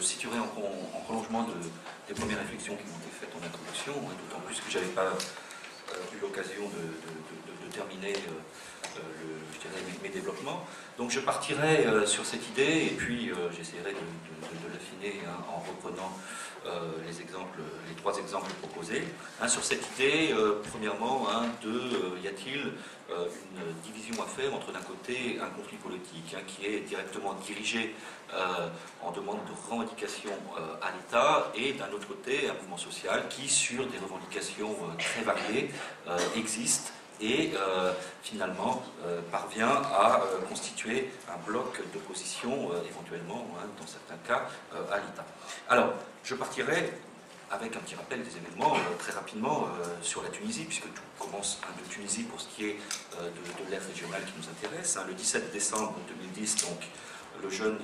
situerai en prolongement des premières réflexions qui m'ont été faites en introduction, hein, d'autant plus que je n'avais pas eu l'occasion de terminer je dirais, mes développements. Donc je partirai sur cette idée et puis j'essaierai de l'affiner, hein, en reprenant les trois exemples proposés. Hein, sur cette idée, premièrement, hein, y a-t-il une division à faire entre d'un côté un conflit politique, hein, qui est directement dirigé en demande de revendication à l'État, et d'un autre côté un mouvement social qui, sur des revendications très variées, existe et finalement parvient à constituer un bloc d'opposition, éventuellement, hein, dans certains cas, à l'État. Alors, je partirai avec un petit rappel des événements très rapidement sur la Tunisie, puisque tout commence, hein, de Tunisie pour ce qui est de l'ère régionale qui nous intéresse. Hein. Le 17 décembre 2010, donc, le jeune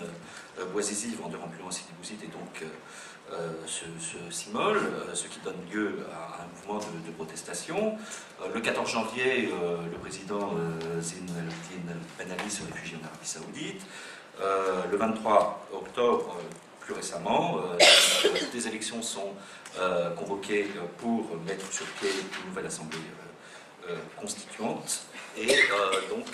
Bouazizi, vendeur ambulant à Sidi Bouzid, et donc s'immole, ce qui donne lieu à un mouvement de protestation. Le 14 janvier, le président Zine el-Abidine Ben Ali se réfugie en Arabie Saoudite. Le 23 octobre, plus récemment, des élections sont convoquées pour mettre sur pied une nouvelle assemblée constituante. Et donc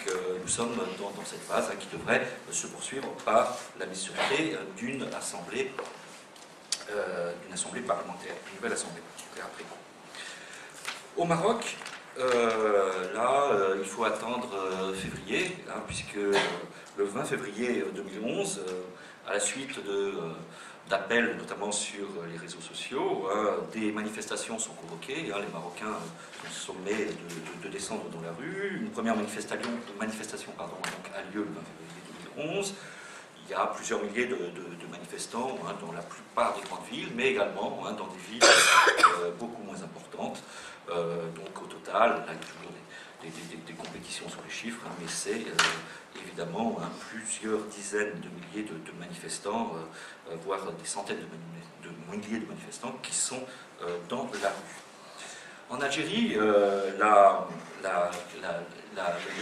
nous sommes dans cette phase, hein, qui devrait se poursuivre par la mise sur pied d'une assemblée parlementaire, une nouvelle assemblée parlementaire après coup. Au Maroc, il faut attendre février, hein, puisque le 20 février 2011, à la suite d'appels, notamment sur les réseaux sociaux, des manifestations sont convoquées. Les Marocains sont sommés de descendre dans la rue. Une première manifestation donc, a lieu le 20 février 2011. Il y a plusieurs milliers de manifestants, hein, dans la plupart des grandes villes, mais également, hein, dans des villes beaucoup moins importantes. Donc au total, là, il y a toujours des compétitions sur les chiffres, hein, mais c'est évidemment, hein, plusieurs dizaines de milliers de manifestants, voire des centaines de milliers de manifestants qui sont dans la rue. En Algérie, le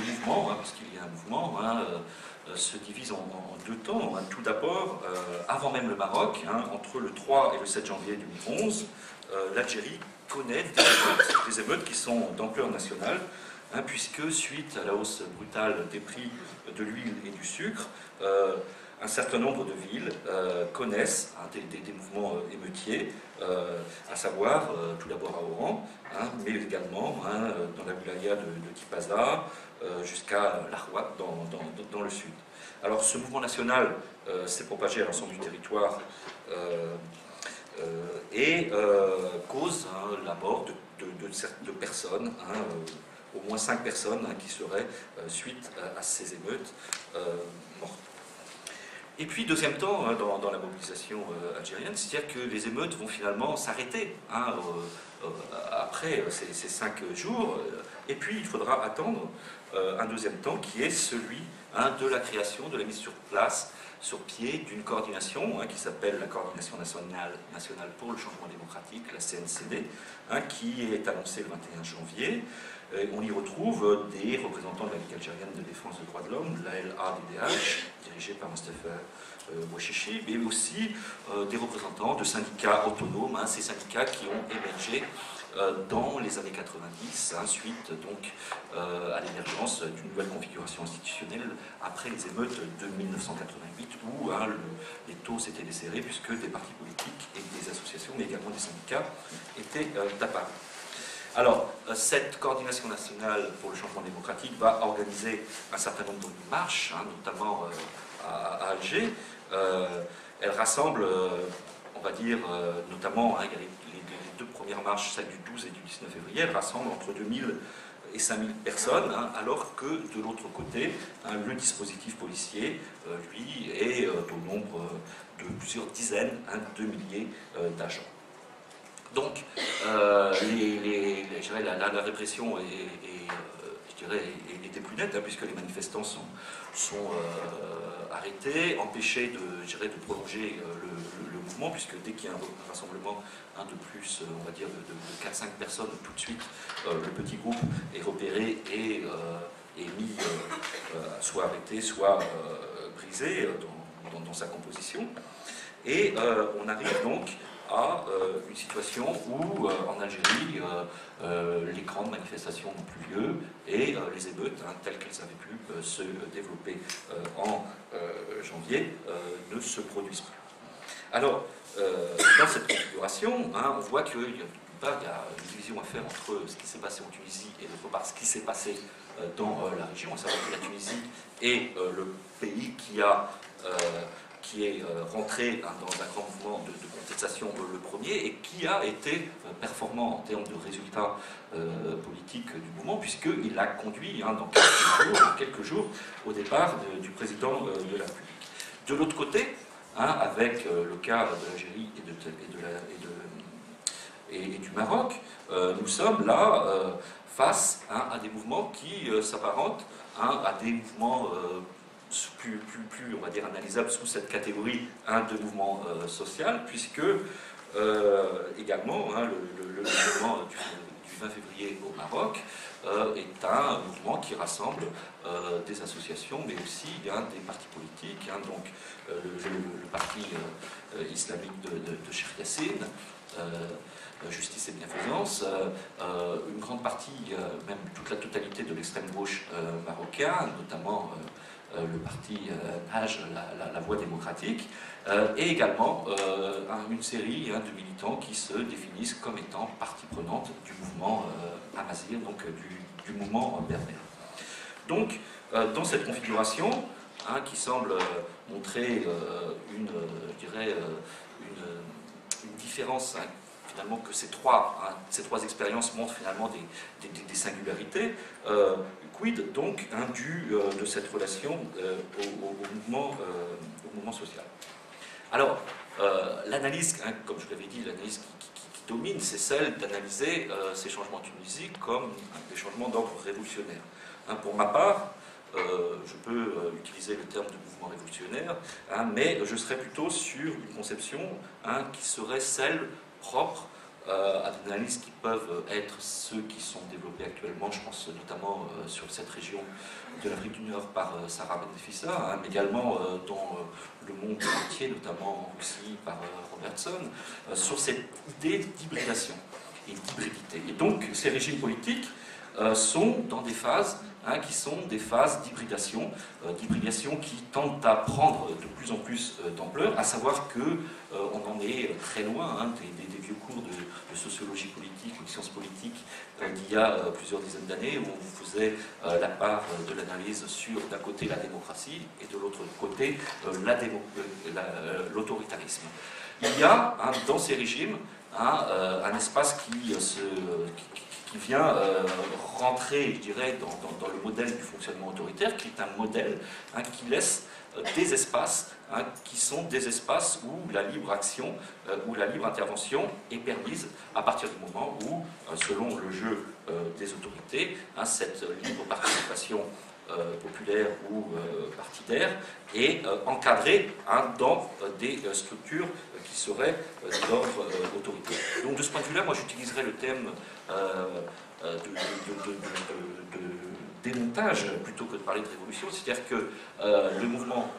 mouvement, hein, parce qu'il y a un mouvement, hein, se divise en deux temps. Hein. Tout d'abord, avant même le Maroc, hein, entre le 3 et le 7 janvier 2011, l'Algérie connaît des émeutes qui sont d'ampleur nationale, hein, puisque suite à la hausse brutale des prix de l'huile et du sucre, un certain nombre de villes connaissent, hein, des mouvements émeutiers, à savoir tout d'abord à Oran, hein, mais également, hein, dans la wilaya de Tipaza, jusqu'à l'Arwat dans le sud. Alors ce mouvement national s'est propagé à l'ensemble du territoire et cause, hein, la mort de personnes, hein, au moins 5 personnes, hein, qui seraient, suite à ces émeutes, mortes. Et puis, deuxième temps, hein, dans la mobilisation algérienne, c'est-à-dire que les émeutes vont finalement s'arrêter, hein, après ces 5 jours, et puis il faudra attendre un deuxième temps qui est celui, hein, de la création, de la mise sur pied d'une coordination, hein, qui s'appelle la Coordination nationale pour le changement démocratique, la CNCD, hein, qui est annoncée le 21 janvier. On y retrouve des représentants de la Ligue algérienne de défense des droits de l'homme, la LADDH, dirigée par Mostafa Bouachichi, mais aussi des représentants de syndicats autonomes, hein, ces syndicats qui ont émergé dans les années 90, hein, suite donc à l'émergence d'une nouvelle configuration institutionnelle après les émeutes de 1988, où, hein, les taux s'étaient desserrés puisque des partis politiques et des associations, mais également des syndicats, étaient apparus. Alors, cette coordination nationale pour le changement démocratique va organiser un certain nombre de marches, hein, notamment à Alger. Elle rassemble, on va dire, notamment, hein, il y a les 2 premières marches, celle du 12 et du 19 février, elle rassemble entre 2000 et 5000 personnes, hein, alors que de l'autre côté, hein, le dispositif policier, lui, est au nombre de plusieurs dizaines, hein, de milliers d'agents. Donc, la répression était plus nette, hein, puisque les manifestants sont arrêtés, empêchés de prolonger le mouvement, puisque dès qu'il y a un rassemblement, hein, de plus, on va dire, de 4-5 personnes, tout de suite, le petit groupe est repéré et mis, soit arrêté, soit brisé dans sa composition. Et on arrive donc à une situation où, en Algérie, les grandes manifestations n'ont plus lieu et les émeutes, telles qu'elles avaient pu se développer en janvier, ne se produisent plus. Alors, dans cette configuration, on voit qu'il y a une division à faire entre ce qui s'est passé en Tunisie et d'autre part ce qui s'est passé dans la région, à savoir que la Tunisie est le pays qui est rentré dans un grand mouvement de contestation le premier et qui a été performant en termes de résultats politiques du mouvement, puisqu'il a conduit dans quelques jours au départ du président de la République. De l'autre côté, avec le cas de l'Algérie et du Maroc, nous sommes là face à des mouvements qui s'apparentent à des mouvements plus, on va dire, analysables sous cette catégorie de mouvement social, puisque également le mouvement du 20 février au Maroc est un mouvement qui rassemble des associations, mais aussi des partis politiques, donc le parti islamique de Cheikh Yassine, Justice et Bienfaisance, une grande partie, même toute la totalité de l'extrême gauche marocain, notamment le parti Nage, la Voie démocratique, et également une série de militants qui se définissent comme étant partie prenante du mouvement Amazigh, donc du mouvement berbère. Donc, dans cette configuration, qui semble montrer une différence, finalement, que ces trois expériences montrent finalement des singularités. Quid donc de cette relation au mouvement social. Alors, l'analyse, comme je l'avais dit, l'analyse qui domine, c'est celle d'analyser ces changements en Tunisie comme des changements d'ordre révolutionnaire. Pour ma part, je peux utiliser le terme de mouvement révolutionnaire, mais je serais plutôt sur une conception qui serait celle propre à des analyses qui peuvent être ceux qui sont développés actuellement, je pense notamment sur cette région de l'Afrique du Nord par Sarah Ben-Nefissa, mais également dans le monde entier, notamment en Russie par Robertson, sur cette idée d'hybridation et d'hybridité. Et donc ces régimes politiques sont dans des phases qui sont des phases d'hybridation qui tentent à prendre de plus en plus d'ampleur, à savoir qu'on en est très loin des vieux cours de sociologie politique ou de sciences politiques d'il y a plusieurs dizaines d'années, où on faisait la part de l'analyse sur d'un côté la démocratie et de l'autre côté l'autoritarisme. Il y a dans ces régimes un espace qui vient rentrer, je dirais, dans le modèle du fonctionnement autoritaire, qui est un modèle qui laisse des espaces qui sont des espaces où la libre action, où la libre intervention est permise à partir du moment où, selon le jeu des autorités, cette libre participation populaire ou partidaire est encadrée dans des structures qui seraient d'ordre autoritaire. Donc de ce point de vue-là, moi j'utiliserais le thème de démontage plutôt que de parler de révolution, c'est-à-dire que le mouvement,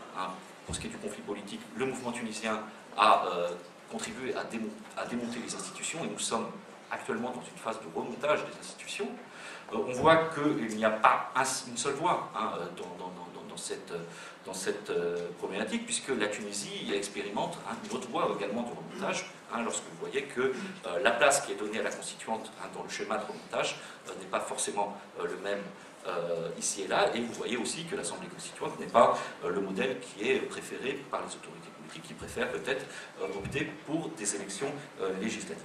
pour ce qui est du conflit politique, le mouvement tunisien a contribué à démonter les institutions, et nous sommes actuellement dans une phase de remontage des institutions. On voit qu'il n'y a pas une seule voie dans cette problématique, puisque la Tunisie expérimente une autre voie également de remontage, lorsque vous voyez que la place qui est donnée à la constituante dans le schéma de remontage n'est pas forcément le même ici et là, et vous voyez aussi que l'Assemblée constituante n'est pas le modèle qui est préféré par les autorités politiques, qui préfèrent peut-être opter pour des élections législatives.